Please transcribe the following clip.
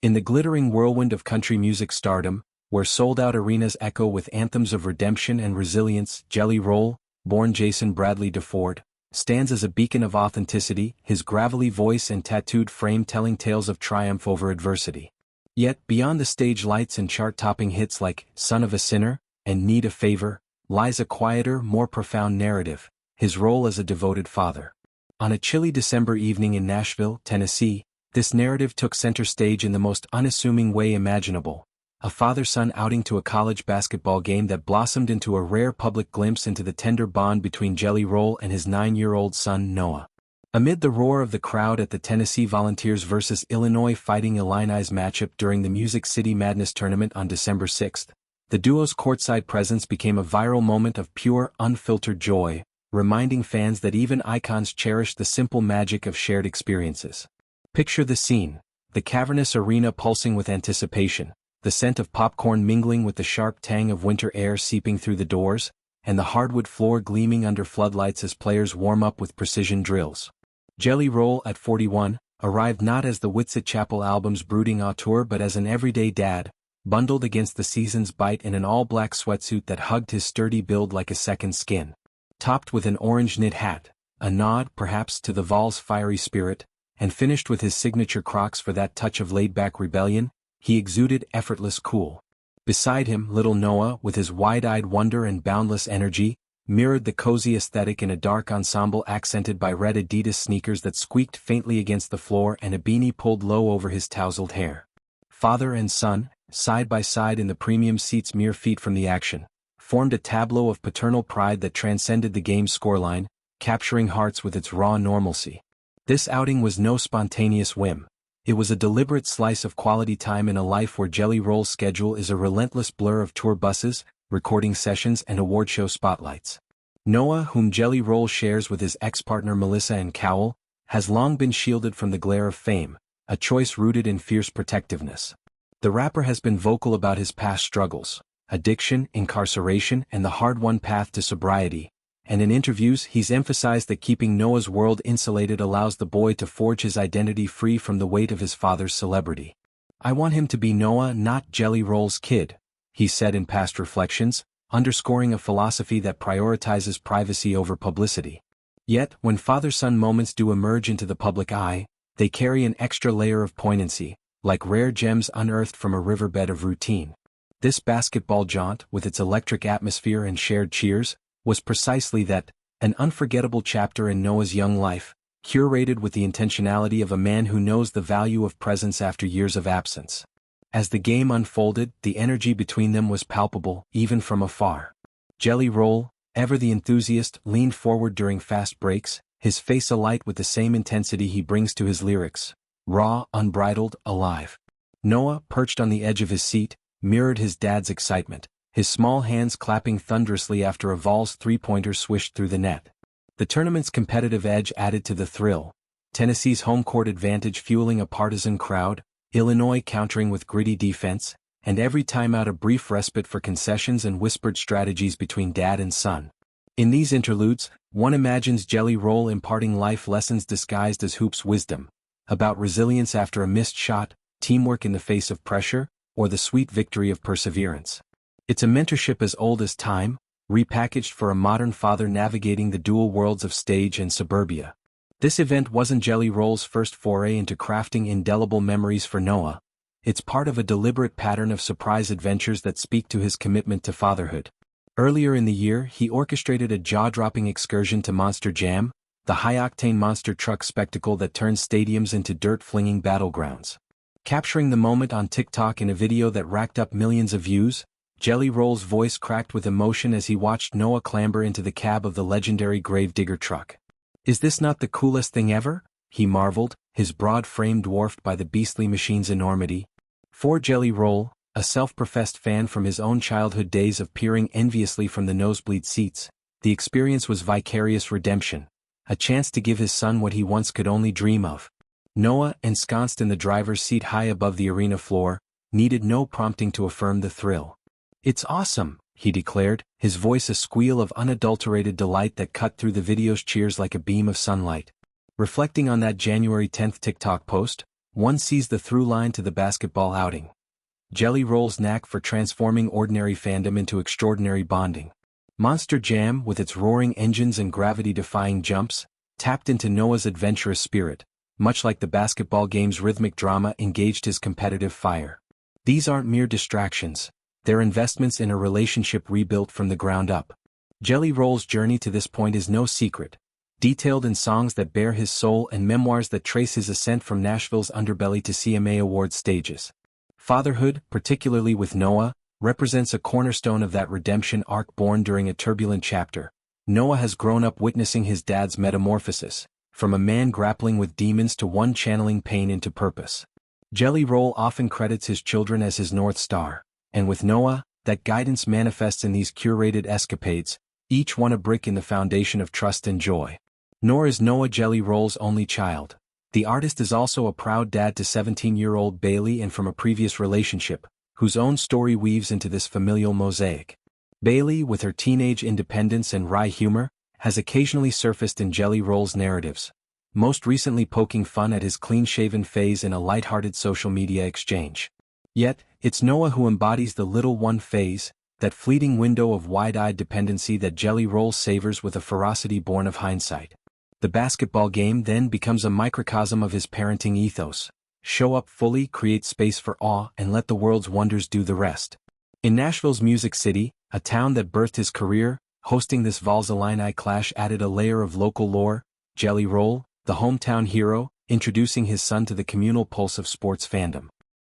In the glittering whirlwind of country music stardom, where sold-out arenas echo with anthems of redemption and resilience, Jelly Roll, born Jason Bradley DeFord, stands as a beacon of authenticity, his gravelly voice and tattooed frame telling tales of triumph over adversity. Yet, beyond the stage lights and chart-topping hits like Son of a Sinner and Need a Favor, lies a quieter, more profound narrative, his role as a devoted father. On a chilly December evening in Nashville, Tennessee, this narrative took center stage in the most unassuming way imaginable. A father-son outing to a college basketball game that blossomed into a rare public glimpse into the tender bond between Jelly Roll and his 9-year-old son Noah. Amid the roar of the crowd at the Tennessee Volunteers vs. Illinois Fighting Illini's matchup during the Music City Madness tournament on December 6, the duo's courtside presence became a viral moment of pure, unfiltered joy, reminding fans that even icons cherish the simple magic of shared experiences. Picture the scene, the cavernous arena pulsing with anticipation, the scent of popcorn mingling with the sharp tang of winter air seeping through the doors, and the hardwood floor gleaming under floodlights as players warm up with precision drills. Jelly Roll, at 41, arrived not as the Whitsitt Chapel album's brooding auteur but as an everyday dad, bundled against the season's bite in an all-black sweatsuit that hugged his sturdy build like a second skin. Topped with an orange knit hat, a nod, perhaps, to the Vols' fiery spirit, and finished with his signature Crocs for that touch of laid-back rebellion, he exuded effortless cool. Beside him, little Noah, with his wide-eyed wonder and boundless energy, mirrored the cozy aesthetic in a dark ensemble accented by red Adidas sneakers that squeaked faintly against the floor and a beanie pulled low over his tousled hair. Father and son, side by side in the premium seats mere feet from the action, formed a tableau of paternal pride that transcended the game's scoreline, capturing hearts with its raw normalcy. This outing was no spontaneous whim. It was a deliberate slice of quality time in a life where Jelly Roll's schedule is a relentless blur of tour buses, recording sessions and award show spotlights. Noah, whom Jelly Roll shares with his ex-partner Melissa and Cowell, has long been shielded from the glare of fame, a choice rooted in fierce protectiveness. The rapper has been vocal about his past struggles, addiction, incarceration, and the hard-won path to sobriety, and in interviews he's emphasized that keeping Noah's world insulated allows the boy to forge his identity free from the weight of his father's celebrity. "I want him to be Noah, not Jelly Roll's kid," he said in past reflections, underscoring a philosophy that prioritizes privacy over publicity. Yet, when father-son moments do emerge into the public eye, they carry an extra layer of poignancy, like rare gems unearthed from a riverbed of routine. This basketball jaunt, with its electric atmosphere and shared cheers, was precisely that, an unforgettable chapter in Noah's young life, curated with the intentionality of a man who knows the value of presence after years of absence. As the game unfolded, the energy between them was palpable, even from afar. Jelly Roll, ever the enthusiast, leaned forward during fast breaks, his face alight with the same intensity he brings to his lyrics, raw, unbridled, alive. Noah, perched on the edge of his seat, mirrored his dad's excitement, his small hands clapping thunderously after a Vols three-pointer swished through the net. The tournament's competitive edge added to the thrill, Tennessee's home court advantage fueling a partisan crowd, Illinois countering with gritty defense, and every timeout a brief respite for concessions and whispered strategies between dad and son. In these interludes, one imagines Jelly Roll imparting life lessons disguised as hoops wisdom, about resilience after a missed shot, teamwork in the face of pressure, or the sweet victory of perseverance. It's a mentorship as old as time, repackaged for a modern father navigating the dual worlds of stage and suburbia. This event wasn't Jelly Roll's first foray into crafting indelible memories for Noah. It's part of a deliberate pattern of surprise adventures that speak to his commitment to fatherhood. Earlier in the year, he orchestrated a jaw-dropping excursion to Monster Jam, the high-octane monster truck spectacle that turns stadiums into dirt-flinging battlegrounds. Capturing the moment on TikTok in a video that racked up millions of views, Jelly Roll's voice cracked with emotion as he watched Noah clamber into the cab of the legendary Gravedigger truck. "Is this not the coolest thing ever?" he marveled, his broad frame dwarfed by the beastly machine's enormity. For Jelly Roll, a self-professed fan from his own childhood days of peering enviously from the nosebleed seats, the experience was vicarious redemption, a chance to give his son what he once could only dream of. Noah, ensconced in the driver's seat high above the arena floor, needed no prompting to affirm the thrill. "It's awesome," he declared, his voice a squeal of unadulterated delight that cut through the video's cheers like a beam of sunlight. Reflecting on that January 10th TikTok post, One sees the through line to the basketball outing. Jelly Roll's knack for transforming ordinary fandom into extraordinary bonding. Monster Jam, with its roaring engines and gravity-defying jumps, tapped into Noah's adventurous spirit, much like the basketball game's rhythmic drama engaged his competitive fire. These aren't mere distractions, they're investments in a relationship rebuilt from the ground up. Jelly Roll's journey to this point is no secret, detailed in songs that bare his soul and memoirs that trace his ascent from Nashville's underbelly to CMA Awards stages. Fatherhood, particularly with Noah, represents a cornerstone of that redemption arc born during a turbulent chapter. Noah has grown up witnessing his dad's metamorphosis, from a man grappling with demons to one channeling pain into purpose. Jelly Roll often credits his children as his North Star, and with Noah, that guidance manifests in these curated escapades, each one a brick in the foundation of trust and joy. Nor is Noah Jelly Roll's only child. The artist is also a proud dad to 17-year-old Bailey, and from a previous relationship, whose own story weaves into this familial mosaic. Bailey, with her teenage independence and wry humor, has occasionally surfaced in Jelly Roll's narratives, most recently poking fun at his clean-shaven phase in a light-hearted social media exchange. Yet, it's Noah who embodies the little one phase, that fleeting window of wide-eyed dependency that Jelly Roll savors with a ferocity born of hindsight. The basketball game then becomes a microcosm of his parenting ethos. Show up fully, create space for awe, and let the world's wonders do the rest. In Nashville's Music City, a town that birthed his career, hosting this Vols Illini clash added a layer of local lore. Jelly Roll, the hometown hero, introducing his son to the communal pulse of sports fandom.